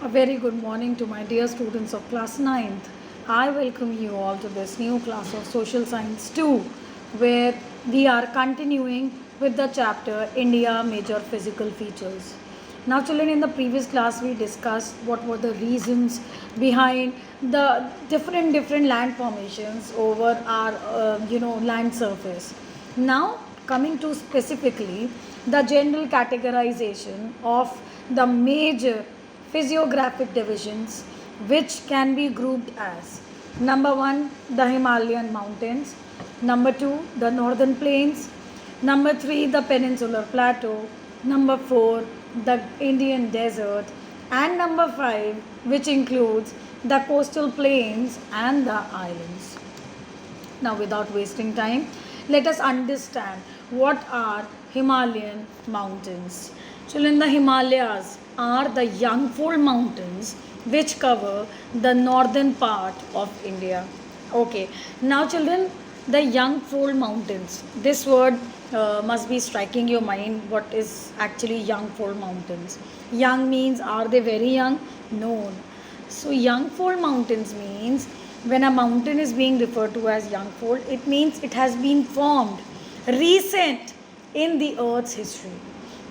A very good morning to my dear students of class ninth. I welcome you all to this new class of Social Science 2, where we are continuing with the chapter India Major Physical Features. Now children, in the previous class we discussed what were the reasons behind the different land formations over our land surface. Now coming to specifically the general categorization of the major physiographic divisions, which can be grouped as: number 1, the Himalayan mountains; number 2, the northern plains; number 3, the peninsular plateau; number 4, the Indian desert; and number 5, which includes the coastal plains and the islands. Now, without wasting time, let us understand what are Himalayan mountains. Children, the Himalayas are the young-fold mountains which cover the northern part of India. Okay, now children, the young-fold mountains. This word must be striking your mind. What is actually young-fold mountains? Young means, are they very young? No. So young-fold mountains means when a mountain is being referred to as young-fold, it means it has been formed recent in the earth's history.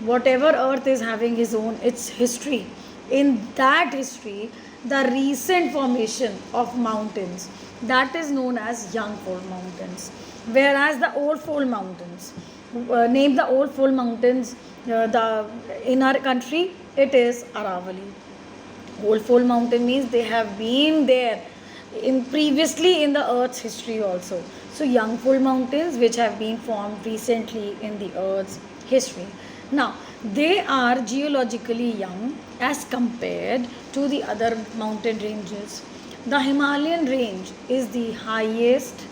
Whatever earth is having its history, in that history, the recent formation of mountains, that is known as young-fold mountains. Whereas the old-fold mountains, name the old-fold mountains in our country, it is Aravalli. Old-fold mountain means they have been there previously in the earth's history also. So young-fold mountains which have been formed recently in the earth's history. Now they are geologically young as compared to the other mountain ranges. The Himalayan range is the highest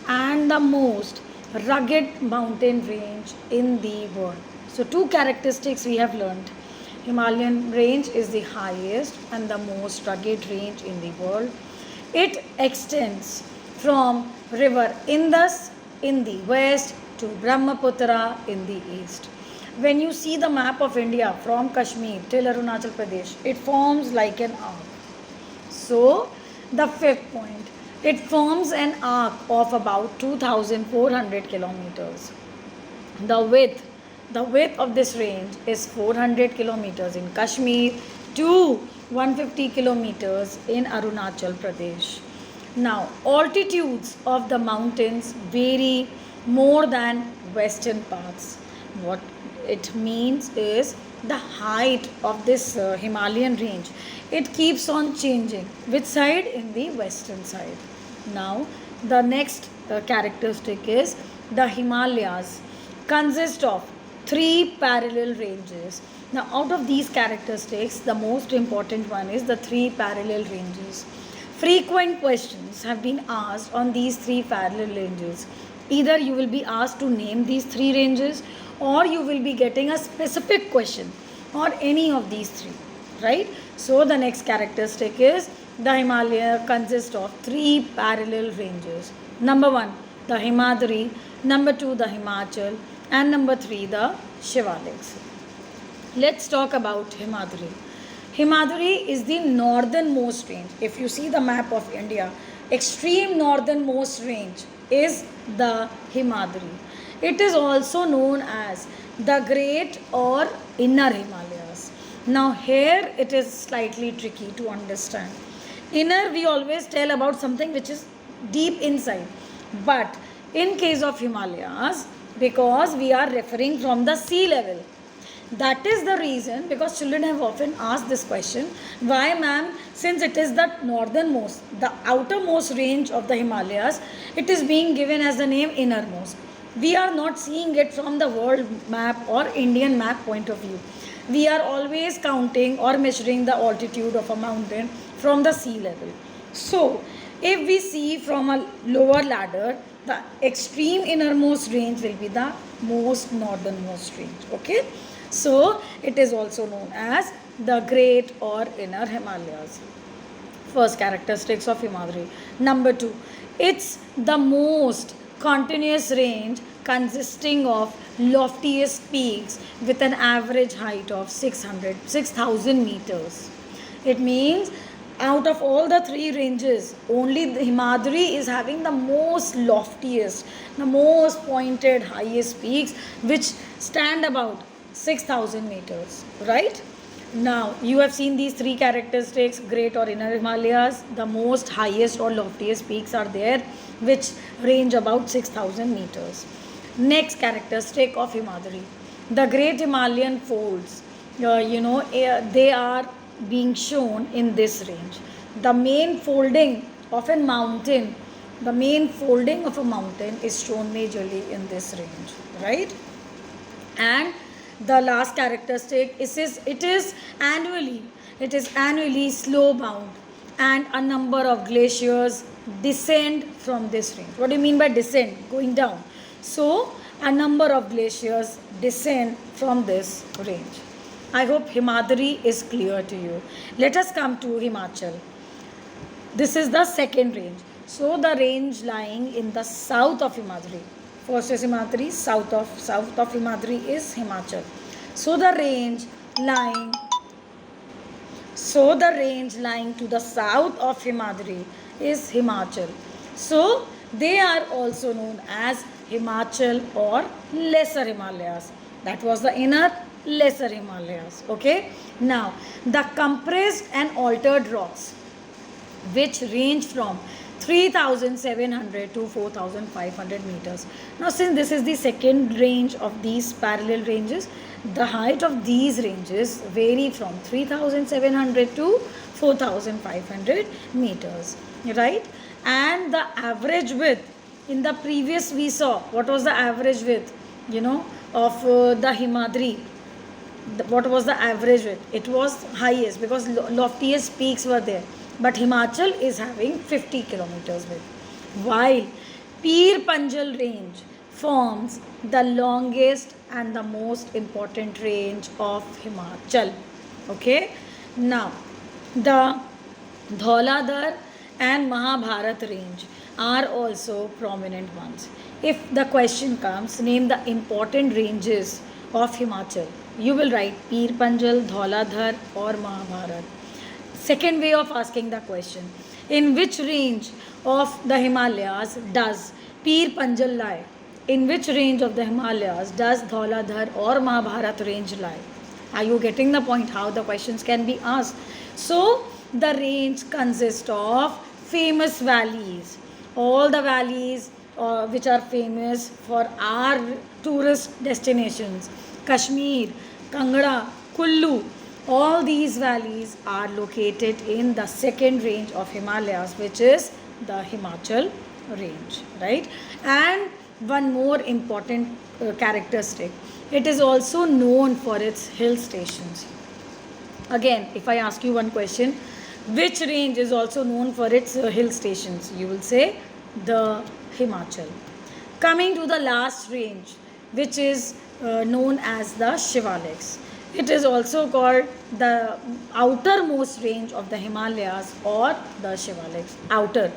and the most rugged mountain range in the world. So two characteristics we have learned. Himalayan range is the highest and the most rugged range in the world. It extends from river Indus in the west to Brahmaputra in the east. When you see the map of India from Kashmir till Arunachal Pradesh, it forms like an arc. So, the fifth point, it forms an arc of about 2,400 kilometers. The width of this range is 400 kilometers in Kashmir to 150 kilometers in Arunachal Pradesh. Now, altitudes of the mountains vary more than western parts. What it means is the height of this Himalayan range, it keeps on changing. Which side? In the western side. Now, the next characteristic is the Himalayas consist of 3 parallel ranges. Now, out of these characteristics, the most important one is the 3 parallel ranges. Frequent questions have been asked on these 3 parallel ranges. Either you will be asked to name these 3 ranges, or you will be getting a specific question or any of these 3, right? So, the next characteristic is the Himalaya consists of 3 parallel ranges. Number 1, the Himadri; number 2, the Himachal; and number 3, the Shivaliks. Let's talk about Himadri. Himadri is the northernmost range. If you see the map of India, extreme northernmost range is the Himadri. It is also known as the Great or Inner Himalayas. Now here it is slightly tricky to understand. Inner, we always tell about something which is deep inside. But in case of Himalayas, because we are referring from the sea level, that is the reason, because children have often asked this question, why ma'am, since it is the northernmost, the outermost range of the Himalayas, it is being given as the name innermost. We are not seeing it from the world map or Indian map point of view. We are always counting or measuring the altitude of a mountain from the sea level. So, if we see from a lower ladder, the extreme innermost range will be the most northernmost range. Okay? So, it is also known as the Great or Inner Himalayas. First characteristics of Himadri. Number 2, it's the most continuous range consisting of loftiest peaks with an average height of 6,000 meters. It means out of all the three ranges, only the Himadri is having the most loftiest, the most pointed, highest peaks, which stand about 6,000 meters, right? Now, you have seen these three characteristics, great or inner Himalayas, the most highest or loftiest peaks are there, which range about 6,000 meters. Next characteristic of Himadri, the great Himalayan folds, they are being shown in this range. The main folding of a mountain, is shown majorly in this range, right? And the last characteristic is it is annually slow bound, and a number of glaciers descend from this range. What do you mean by descend? Going down. So a number of glaciers descend from this range. I hope Himadri is clear to you. Let us come to Himachal. This is the second range. So the range lying in the south of Himadri. First is Himadri, south of Himadri is Himachal. So the range lying to the south of Himadri is Himachal. So they are also known as Himachal or Lesser Himalayas. That was the inner Lesser Himalayas. Okay. Now the compressed and altered rocks, which range from 3,700 to 4,500 meters. Now, since this is the second range of these parallel ranges, the height of these ranges vary from 3,700 to 4,500 meters, right? And the average width, in the previous we saw, what was the average width, of the Himadri? What was the average width? It was highest because loftiest peaks were there. But Himachal is having 50 kilometers width, while Pir Panjal range forms the longest and the most important range of Himachal. Okay. Now, the Dhauladhar and Mahabharat range are also prominent ones. If the question comes, name the important ranges of Himachal, you will write Pir Panjal, Dhauladhar or Mahabharat. Second way of asking the question, in which range of the Himalayas does Pir Panjal lie? In which range of the Himalayas does Dhauladhar or Mahabharat range lie? Are you getting the point how the questions can be asked? So the range consists of famous valleys. All the valleys which are famous for our tourist destinations, Kashmir, Kangra, Kullu, all these valleys are located in the second range of Himalayas, which is the Himachal range, right? And one more important characteristic, it is also known for its hill stations. Again, if I ask you one question, which range is also known for its hill stations? You will say the Himachal. Coming to the last range, which is known as the Shivaliks. It is also called the outermost range of the Himalayas or the Shivaliks. Outer.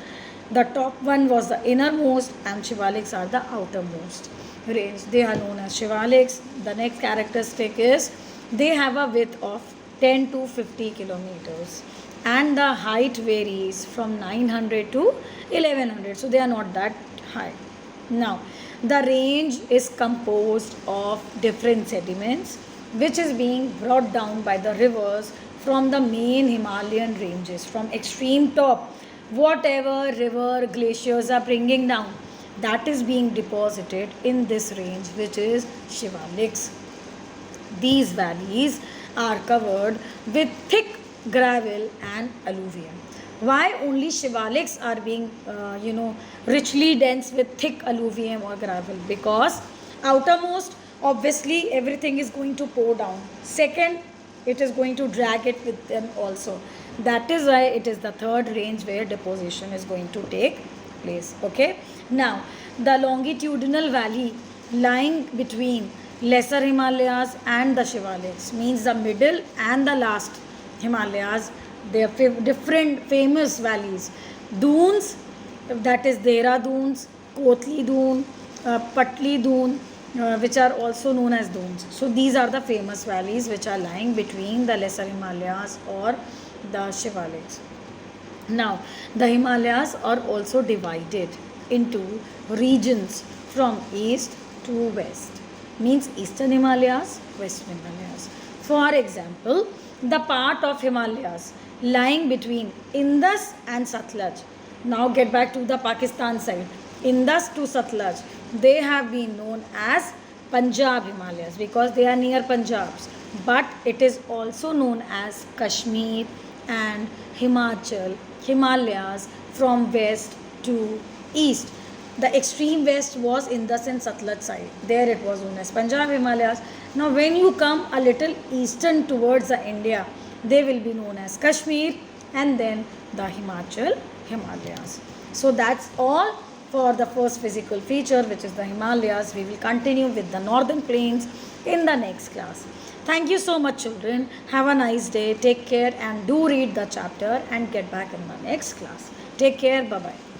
The top one was the innermost and Shivaliks are the outermost range. They are known as Shivaliks. The next characteristic is they have a width of 10 to 50 kilometers and the height varies from 900 to 1100. So they are not that high. Now, the range is composed of different sediments which is being brought down by the rivers from the main Himalayan ranges, from extreme top. Whatever river glaciers are bringing down, that is being deposited in this range, which is Shivaliks. These valleys are covered with thick gravel and alluvium. Why only Shivaliks are being, richly dense with thick alluvium or gravel? Because outermost, obviously everything is going to pour down. Second, it is going to drag it with them also. That is why it is the third range where deposition is going to take place. Okay. Now, the longitudinal valley lying between Lesser Himalayas and the Shivaliks means the middle and the last Himalayas. They are different famous valleys. Dunes, that is Dehraduns, Kotli Dun, Patli Dun, which are also known as dunes. So these are the famous valleys which are lying between the Lesser Himalayas or the Shivaliks. Now, the Himalayas are also divided into regions from east to west. Means Eastern Himalayas, Western Himalayas. For example, the part of Himalayas lying between Indus and Satluj. Now get back to the Pakistan side. Indus to Satluj. They have been known as Punjab Himalayas because they are near Punjabs. But it is also known as Kashmir and Himachal, Himalayas from west to east. The extreme west was Indus and Satluj side. There it was known as Punjab Himalayas. Now when you come a little eastern towards the India, they will be known as Kashmir and then the Himachal Himalayas. So that's all for the first physical feature, which is the Himalayas. We will continue with the northern plains in the next class. Thank you so much, children. Have a nice day. Take care and do read the chapter and get back in the next class. Take care. Bye-bye.